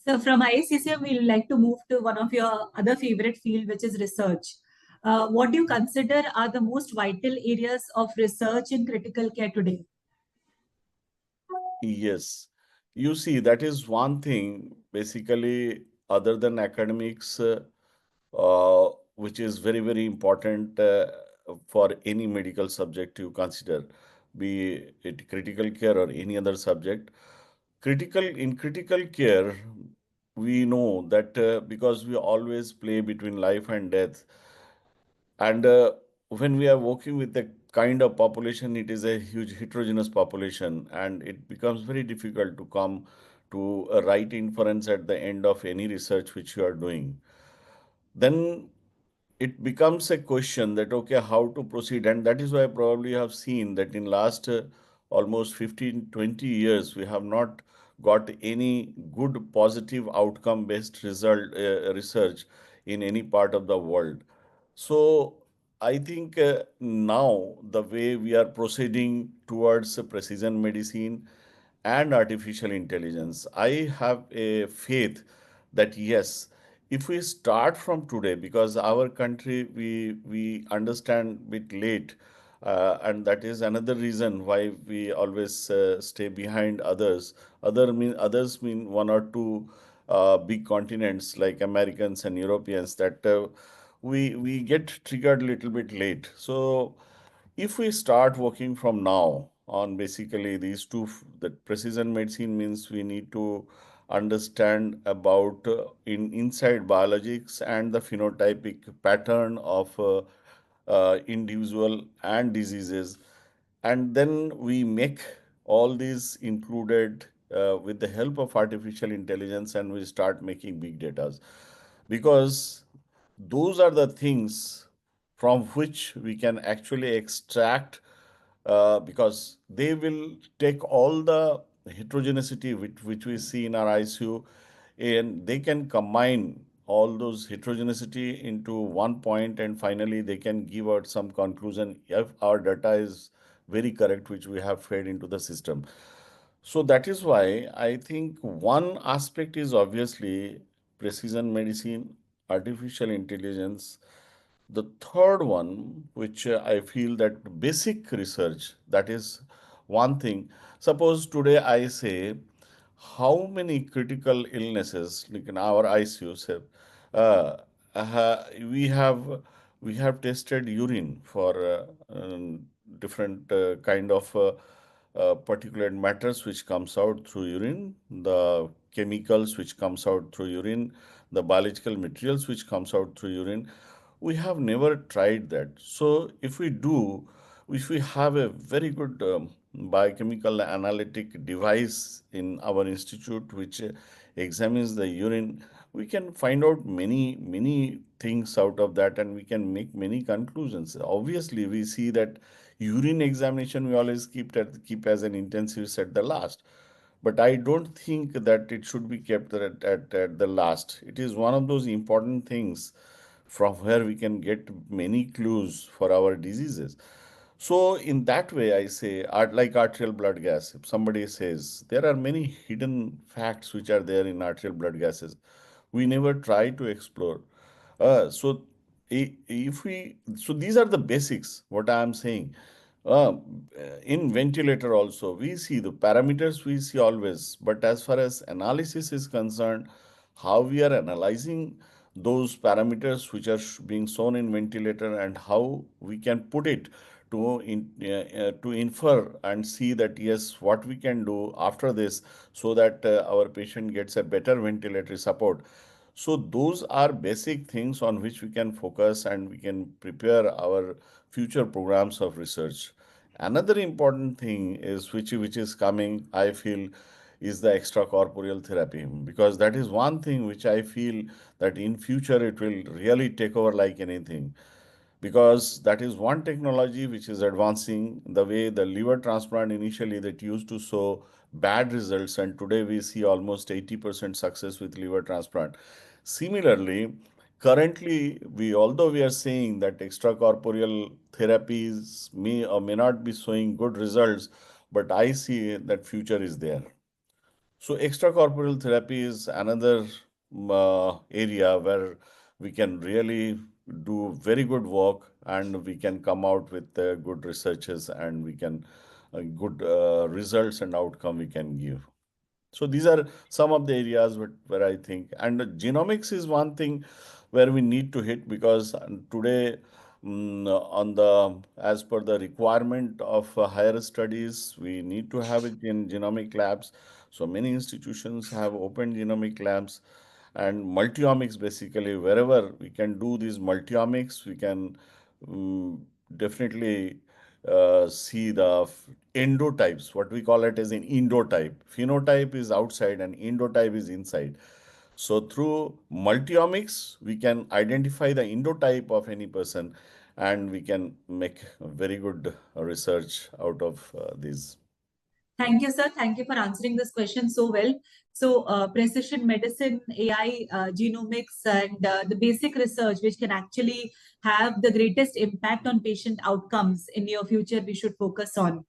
So from ISCCM, we would like to move to one of your other favorite field, which is research. What do you consider are the most vital areas of research in critical care today? Yes. You see, that is one thing, basically, other than academics, which is very, very important for any medical subject you consider, be it critical care or any other subject. In critical care, we know that because we always play between life and death, and when we are working with a kind of population, it is a huge heterogeneous population, and it becomes very difficult to come to a right inference at the end of any research which you are doing. Then it becomes a question that okay, how to proceed, and that is why probably you have seen that in last almost 15-20 years we have not got any good positive outcome based result research in any part of the world. So I think now the way we are proceeding towards precision medicine and artificial intelligence, I have a faith that yes, if we start from today, because our country we understand bit late, and that is another reason why we always stay behind others. Others mean one or two big continents like Americans and Europeans that we get triggered a little bit late. So if we start working from now on basically these two, that precision medicine means we need to understand about in inside biologics and the phenotypic pattern of individual and diseases, and then we make all these included with the help of artificial intelligence, and we start making big data, because those are the things from which we can actually extract, because they will take all the heterogeneity which we see in our ICU, and they can combine all those heterogeneity into one point, and finally they can give out some conclusion if our data is very correct which we have fed into the system. So that is why I think one aspect is obviously precision medicine, artificial intelligence. The third one, which I feel that basic research, that is one thing. Suppose today I say, how many critical illnesses, like in our ICUs, have, uh, we have tested urine for different kind of particulate matters which comes out through urine, the chemicals which comes out through urine, the biological materials which comes out through urine. We have never tried that. So if we do, if we have a very good biochemical analytic device in our institute which examines the urine, we can find out many things out of that, and we can make many conclusions. Obviously we see that urine examination we always keep as an intensive at the last, but I don't think that it should be kept at the last. It is one of those important things from where we can get many clues for our diseases. So, in that way, I say, like arterial blood gas, if somebody says there are many hidden facts which are there in arterial blood gases, we never try to explore. So, if we, so these are the basics, what I am saying. Uh, in ventilator also, we see the parameters we see always, but as far as analysis is concerned, how we are analyzing those parameters which are being shown in ventilator, and how we can put it to infer and see that yes, what we can do after this so that our patient gets a better ventilatory support. So those are basic things on which we can focus, and we can prepare our future programs of research. Another important thing is which is coming, I feel, is the extracorporeal therapy, because that is one thing which I feel that in future it will really take over like anything, because that is one technology which is advancing. The way the liver transplant initially that used to show bad results, and today we see almost 80% success with liver transplant. Similarly, currently we, although we are saying that extracorporeal therapies may or may not be showing good results, but I see that future is there. So extracorporeal therapy is another area where we can really do very good work, and we can come out with good researches, and we can good results and outcome we can give. So these are some of the areas where I think, and genomics is one thing where we need to hit, because today, on the as per the requirement of higher studies, we need to have it in genomic labs. So many institutions have opened genomic labs, and multiomics, basically wherever we can do these multiomics, we can definitely see the endotypes, what we call it as an endotype. Phenotype is outside and endotype is inside. So through multiomics, we can identify the endotype of any person, and we can make very good research out of these. Thank you, sir. Thank you for answering this question so well. So, precision medicine, AI, genomics, and the basic research, which can actually have the greatest impact on patient outcomes in your future, we should focus on.